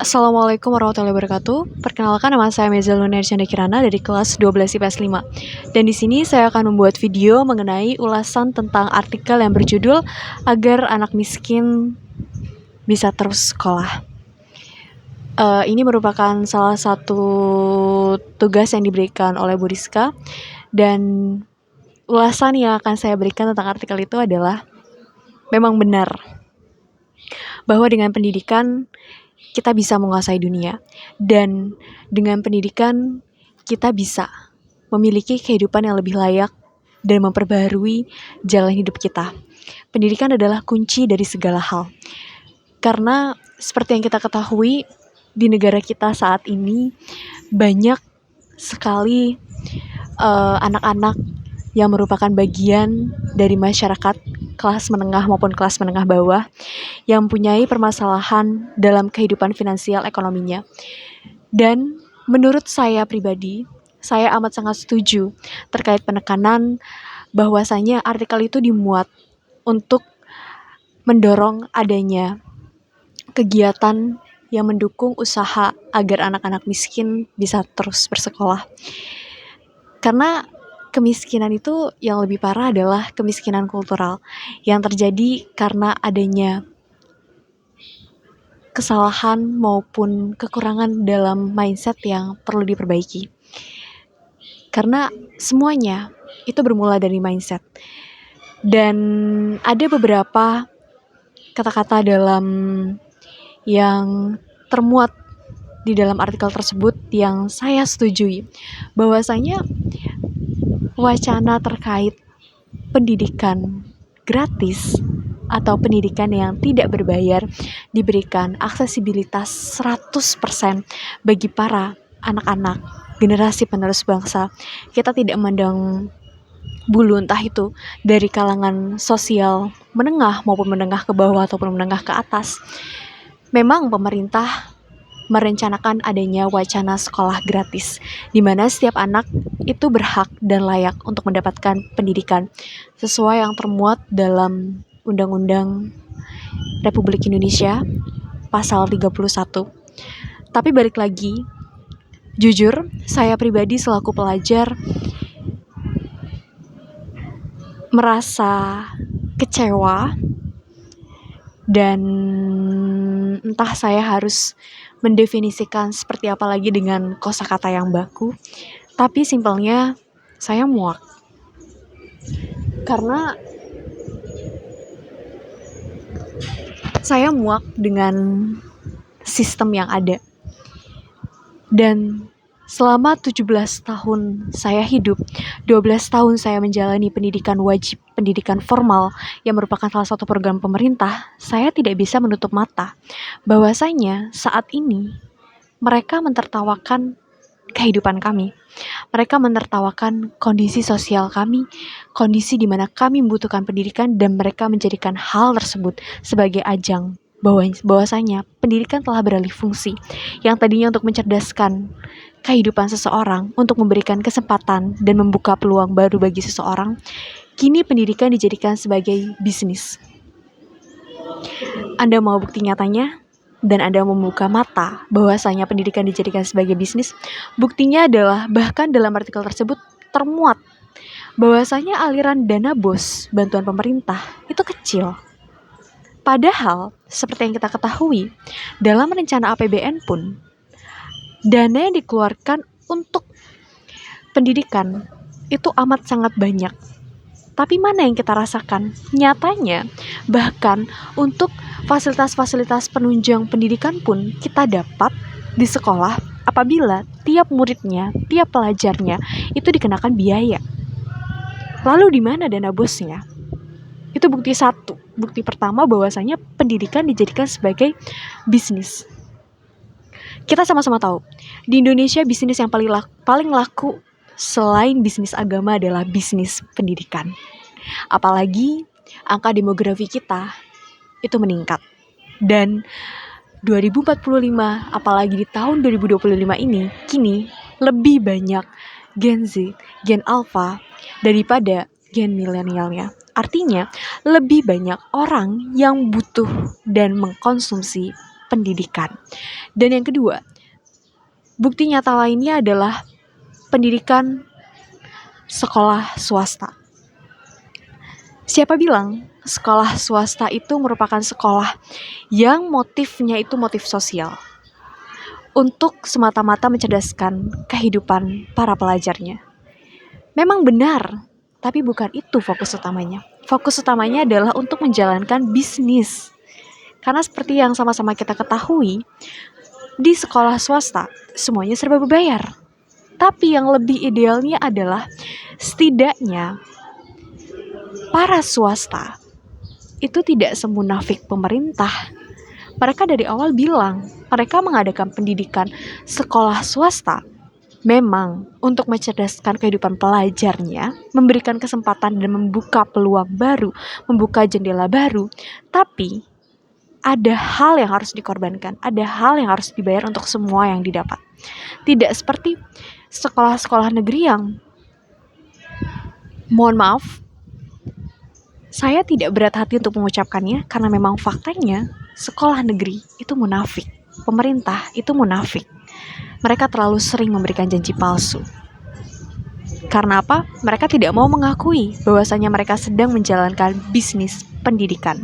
Assalamualaikum warahmatullahi wabarakatuh. Perkenalkan, nama saya Meza Lunar Canda Kirana dari kelas 12 IPS 5. Dan di sini saya akan membuat video mengenai ulasan tentang artikel yang berjudul Agar Anak Miskin Bisa Terus Sekolah. Ini merupakan salah satu tugas yang diberikan oleh Bu Rizka, dan ulasan yang akan saya berikan tentang artikel itu adalah memang benar bahwa dengan pendidikan kita bisa menguasai dunia, dan dengan pendidikan kita bisa memiliki kehidupan yang lebih layak dan memperbaharui jalan hidup kita. Pendidikan adalah kunci dari segala hal. Karena seperti yang kita ketahui, di negara kita saat ini banyak sekali anak-anak yang merupakan bagian dari masyarakat kelas menengah maupun kelas menengah bawah yang mempunyai permasalahan dalam kehidupan finansial ekonominya. Dan menurut saya pribadi, saya amat sangat setuju terkait penekanan bahwasanya artikel itu dimuat untuk mendorong adanya kegiatan yang mendukung usaha agar anak-anak miskin bisa terus bersekolah. Karena kemiskinan itu yang lebih parah adalah kemiskinan kultural yang terjadi karena adanya kesalahan maupun kekurangan dalam mindset yang perlu diperbaiki. Karena semuanya itu bermula dari mindset. Dan ada beberapa kata-kata dalam yang termuat di dalam artikel tersebut yang saya setujui, bahwasanya wacana terkait pendidikan gratis atau pendidikan yang tidak berbayar diberikan aksesibilitas 100% bagi para anak-anak generasi penerus bangsa. Kita tidak memandang bulu, entah itu dari kalangan sosial menengah maupun menengah ke bawah ataupun menengah ke atas. Memang pemerintah merencanakan adanya wacana sekolah gratis, di mana setiap anak itu berhak dan layak untuk mendapatkan pendidikan sesuai yang termuat dalam Undang-Undang Republik Indonesia Pasal 31. Tapi balik lagi, jujur, saya pribadi selaku pelajar merasa kecewa, dan entah saya harus mendefinisikan seperti apa lagi dengan kosakata yang baku. Tapi simpelnya saya muak. Karena saya muak dengan sistem yang ada. Dan selama 17 tahun saya hidup, 12 tahun saya menjalani pendidikan wajib, pendidikan formal yang merupakan salah satu program pemerintah, saya tidak bisa menutup mata bahwasanya saat ini mereka mentertawakan kehidupan kami. Mereka menertawakan kondisi sosial kami, kondisi di mana kami membutuhkan pendidikan, dan mereka menjadikan hal tersebut sebagai ajang bahwasanya pendidikan telah beralih fungsi, yang tadinya untuk mencerdaskan kehidupan seseorang, untuk memberikan kesempatan dan membuka peluang baru bagi seseorang, kini pendidikan dijadikan sebagai bisnis. Anda mau bukti nyatanya? Dan Anda membuka mata bahwasanya pendidikan dijadikan sebagai bisnis? Buktinya adalah bahkan dalam artikel tersebut termuat bahwasanya aliran dana BOS, bantuan pemerintah, itu kecil. Padahal, seperti yang kita ketahui, dalam rencana APBN pun, dana yang dikeluarkan untuk pendidikan itu amat sangat banyak. Tapi mana yang kita rasakan? Nyatanya, bahkan untuk fasilitas-fasilitas penunjang pendidikan pun kita dapat di sekolah apabila tiap muridnya, tiap pelajarnya itu dikenakan biaya. Lalu di mana dana bosnya? Itu bukti satu. Bukti pertama bahwasanya pendidikan dijadikan sebagai bisnis. Kita sama-sama tahu, di Indonesia bisnis yang paling laku selain bisnis agama adalah bisnis pendidikan. Apalagi angka demografi kita itu meningkat. Dan 2045, apalagi di tahun 2025 ini, kini lebih banyak Gen Z, Gen Alpha daripada Gen milenialnya. Artinya, lebih banyak orang yang butuh dan mengkonsumsi pendidikan. Dan yang kedua, bukti nyata lainnya adalah pendidikan sekolah swasta. Siapa bilang sekolah swasta itu merupakan sekolah yang motifnya itu motif sosial untuk semata-mata mencerdaskan kehidupan para pelajarnya? Memang benar, tapi bukan itu fokus utamanya. Fokus utamanya adalah untuk menjalankan bisnis. Karena seperti yang sama-sama kita ketahui, di sekolah swasta semuanya serba berbayar. Tapi yang lebih idealnya adalah setidaknya para swasta itu tidak semunafik pemerintah. Mereka dari awal bilang, mereka mengadakan pendidikan sekolah swasta memang untuk mencerdaskan kehidupan pelajarnya, memberikan kesempatan dan membuka peluang baru, membuka jendela baru. Tapi ada hal yang harus dikorbankan, ada hal yang harus dibayar untuk semua yang didapat. Tidak seperti sekolah-sekolah negeri yang, mohon maaf, saya tidak berat hati untuk mengucapkannya karena memang faktanya sekolah negeri itu munafik. Pemerintah itu munafik. Mereka terlalu sering memberikan janji palsu. Karena apa? Mereka tidak mau mengakui bahwasanya mereka sedang menjalankan bisnis pendidikan.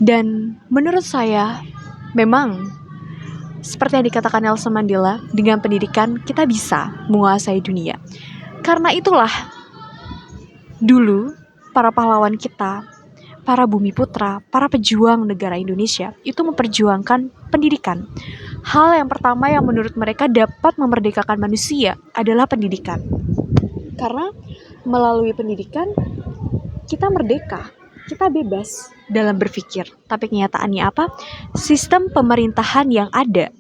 Dan menurut saya, memang seperti yang dikatakan Nelson Mandela, dengan pendidikan kita bisa menguasai dunia. Karena itulah dulu para pahlawan kita, para bumi putra, para pejuang negara Indonesia itu memperjuangkan pendidikan. Hal yang pertama yang menurut mereka dapat memerdekakan manusia adalah pendidikan. Karena melalui pendidikan kita merdeka, kita bebas dalam berpikir. Tapi kenyataannya apa? Sistem pemerintahan yang ada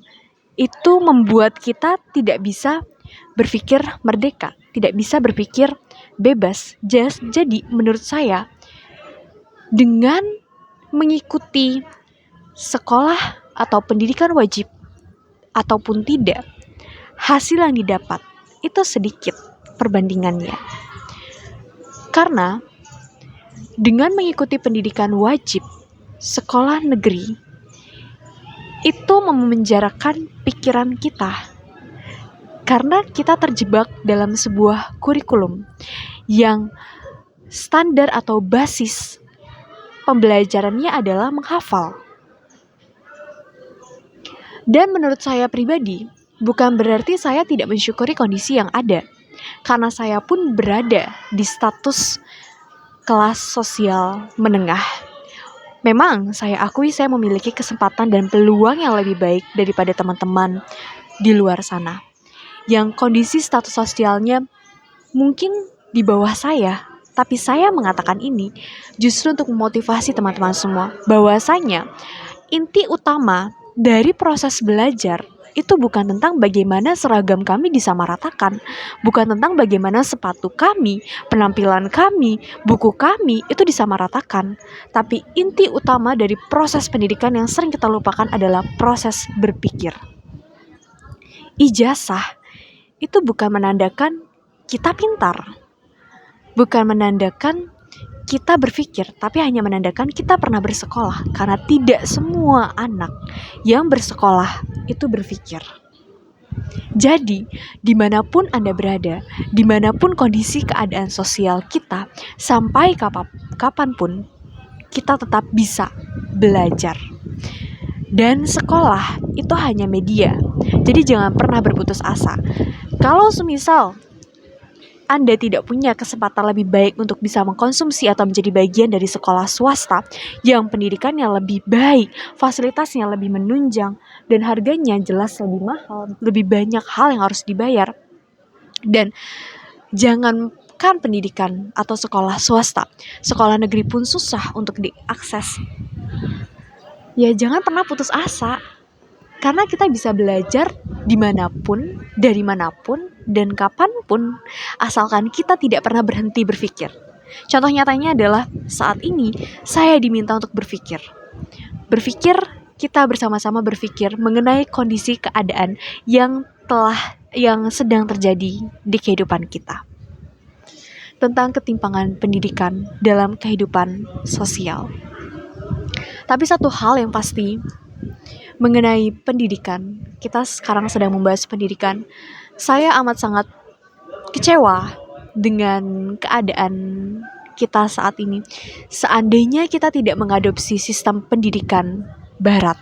itu membuat kita tidak bisa berpikir merdeka, tidak bisa berpikir bebas. Jadi menurut saya, dengan mengikuti sekolah atau pendidikan wajib ataupun tidak, hasil yang didapat itu sedikit perbandingannya. Karena dengan mengikuti pendidikan wajib, sekolah negeri itu memenjarakan pikiran kita. Karena kita terjebak dalam sebuah kurikulum yang standar atau basis pembelajarannya adalah menghafal. Dan menurut saya pribadi, bukan berarti saya tidak mensyukuri kondisi yang ada. Karena saya pun berada di status kelas sosial menengah. Memang saya akui saya memiliki kesempatan dan peluang yang lebih baik daripada teman-teman di luar sana, yang kondisi status sosialnya mungkin di bawah saya. Tapi saya mengatakan ini justru untuk memotivasi teman-teman semua bahwasanya inti utama dari proses belajar itu bukan tentang bagaimana seragam kami disamaratakan, bukan tentang bagaimana sepatu kami, penampilan kami, buku kami itu disamaratakan. Tapi inti utama dari proses pendidikan yang sering kita lupakan adalah proses berpikir. Ijazah itu bukan menandakan kita pintar, bukan menandakan kita berpikir, tapi hanya menandakan kita pernah bersekolah. Karena tidak semua anak yang bersekolah itu berpikir. Jadi, dimanapun Anda berada, dimanapun kondisi keadaan sosial kita, sampai kapanpun, kita tetap bisa belajar. Dan sekolah itu hanya media. Jadi jangan pernah berputus asa. Kalau semisal Anda tidak punya kesempatan lebih baik untuk bisa mengkonsumsi atau menjadi bagian dari sekolah swasta yang pendidikannya lebih baik, fasilitasnya lebih menunjang, dan harganya jelas lebih mahal, lebih banyak hal yang harus dibayar. Dan jangankan pendidikan atau sekolah swasta, sekolah negeri pun susah untuk diakses. Ya jangan pernah putus asa. Karena kita bisa belajar dimanapun, dari manapun, dan kapanpun, asalkan kita tidak pernah berhenti berpikir. Contoh nyatanya adalah saat ini saya diminta untuk berpikir. Kita bersama-sama berpikir mengenai kondisi keadaan yang sedang terjadi di kehidupan kita. Tentang ketimpangan pendidikan dalam kehidupan sosial. Tapi satu hal yang pasti mengenai pendidikan, kita sekarang sedang membahas pendidikan. Saya amat sangat kecewa dengan keadaan kita saat ini. Seandainya kita tidak mengadopsi sistem pendidikan barat,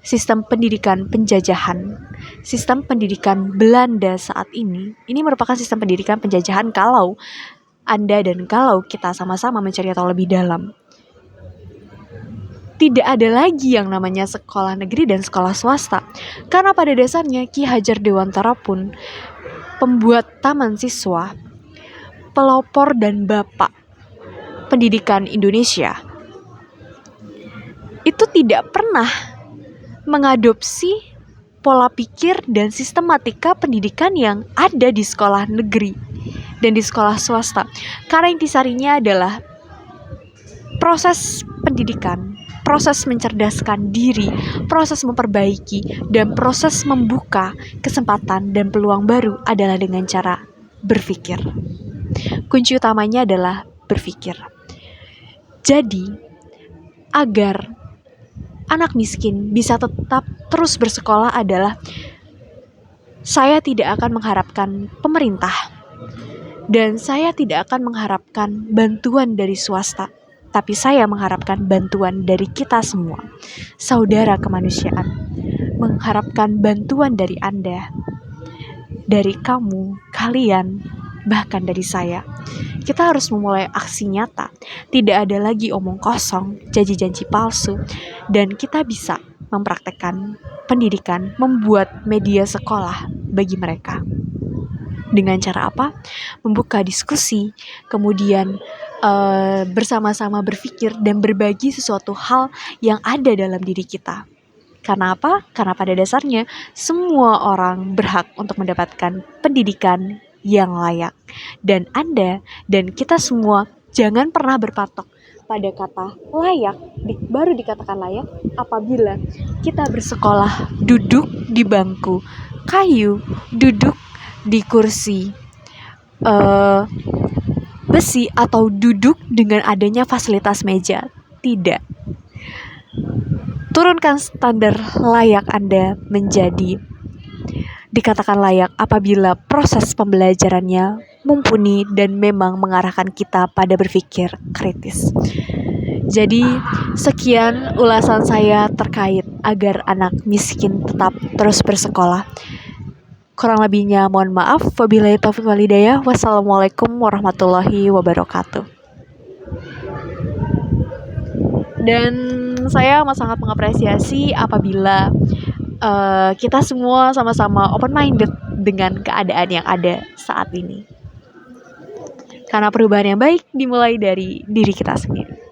sistem pendidikan penjajahan, sistem pendidikan Belanda saat ini merupakan sistem pendidikan penjajahan kalau Anda dan kalau kita sama-sama mencari tahu lebih dalam. Tidak ada lagi yang namanya sekolah negeri dan sekolah swasta. Karena pada dasarnya Ki Hajar Dewantara pun pembuat taman siswa, pelopor dan bapak pendidikan Indonesia, itu tidak pernah mengadopsi pola pikir dan sistematika pendidikan yang ada di sekolah negeri dan di sekolah swasta. Karena intisarinya adalah proses pendidikan, proses mencerdaskan diri, proses memperbaiki, dan proses membuka kesempatan dan peluang baru adalah dengan cara berpikir. Kunci utamanya adalah berpikir. Jadi, agar anak miskin bisa tetap terus bersekolah adalah saya tidak akan mengharapkan pemerintah dan saya tidak akan mengharapkan bantuan dari swasta. Tapi saya mengharapkan bantuan dari kita semua, saudara kemanusiaan. Mengharapkan bantuan dari Anda, dari kamu, kalian, bahkan dari saya. Kita harus memulai aksi nyata. Tidak ada lagi omong kosong, janji-janji palsu. Dan kita bisa mempraktekkan pendidikan, membuat media sekolah bagi mereka. Dengan cara apa? Membuka diskusi, kemudian bersama-sama berpikir dan berbagi sesuatu hal yang ada dalam diri kita. Karena apa? Karena pada dasarnya semua orang berhak untuk mendapatkan pendidikan yang layak. Dan Anda dan kita semua jangan pernah berpatok pada kata layak, baru dikatakan layak apabila kita bersekolah duduk di bangku kayu, duduk di kursi besi atau duduk dengan adanya fasilitas meja. Tidak. Turunkan standar layak Anda menjadi dikatakan layak apabila proses pembelajarannya mumpuni dan memang mengarahkan kita pada berpikir kritis. Jadi, sekian ulasan saya terkait agar anak miskin tetap terus bersekolah. Kurang lebihnya mohon maaf. Wabillahi taufiq wal hidayah. Wassalamualaikum warahmatullahi wabarakatuh. Dan saya amat sangat mengapresiasi apabila kita semua sama-sama open minded dengan keadaan yang ada saat ini. Karena perubahan yang baik dimulai dari diri kita sendiri.